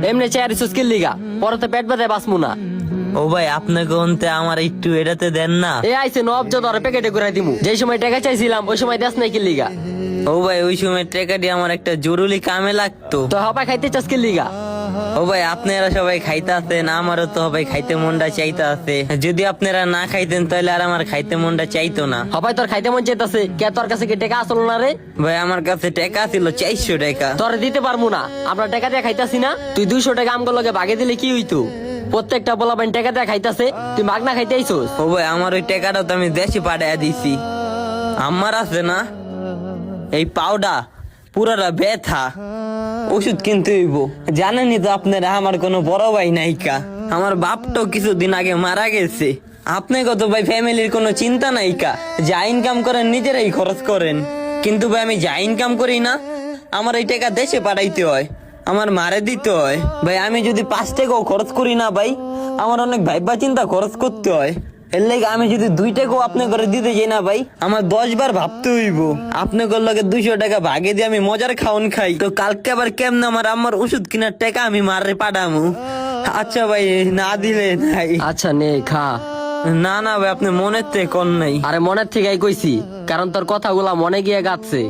এমনি চেয়ার সুস্কিল লিগা পরে তো পেট ব্যথায় বাঁচমু না। ও ভাই আপনাকে অন্তে আমার একটু এটাতে দেন না। এ আইছে নব ধরে প্যাকেটে ঘুরাই দিমু। যেই সময় টাকা চাইছিলাম ওই সময় দেশ নাই কি লিগা। ও ভাই ওই সময় টাকাটি আমার একটা জরুরি কামে লাগতো। তো হবাই খাইতে চাস কি লিগা। ও ভাই আপনারা সবাই খাইতে আছেন, আমারও তো সবাই খাইতে মনটা চাইতে আছে। যদি আপনারা না খাইতেন তাহলে আর আমার খাইতে মনটা চাইতো না। হবাই তোর খাইতে মন চাইতাছে কে তোর কাছে কি টাকা আসল না রে। ভাই আমার কাছে টাকা ছিল 400 টাকা। তোর দিতে পারবো না, আমরা টাকা দিয়ে খাইতাছি না। তুই 200 টাকা আমগুলো লগে ভাগে দিলে কি হইতো। প্রত্যেকটা বলাবেন টাকা দিয়ে খাইতাছে, তুই মাগনা খাইতে আইছস। ও ভাই আমার ওই টাকাটা তো আমি দেশে পাঠাইয়া দিছি। আমার আছে না এই পাউডা পুরাটা ব্যথা, ওষুধ কিনতে হইব। জানেনই তো আপনারা আমার কোনো বড় ভাই নাইকা, আমার বাপটাও কিছুদিন আগে মারা গেছে। আপনি কত ভাই ফ্যামিলির কোনো চিন্তা নাইকা, যা ইনকাম করেন নিজেরাই খরচ করেন। কিন্তু ভাই আমি যা ইনকাম করি না, আমার এই টাকা দেশে পাঠাইতে হয়, আমার মারে দিতে হয়। ভাই আমি যদি 5 টাকাও খরচ করি না ভাই, আমার অনেক ভাইবা চিন্তা খরচ করতে হয়। এর লাগে আমি যদি 2 টাকাও আপনি করে দিতে যাই না ভাই, আমার 10 বার ভাবতে হইব। আপনি লগে 200 টাকা ভাগে দিয়ে আমি মজার খাওন খাই, তো কালকে আবার কেমন আমার ওষুধ কেনার টাকা আমি মারে পাঠামু। আচ্ছা ভাই না দিলে নাই। আচ্ছা নে খা। না না ভাই আপনি মনের থেকে কর নাই। আরে মনের থেকেই কইছি, কারণ তোর কথাগুলা মনে গিয়ে গাচ্ছে।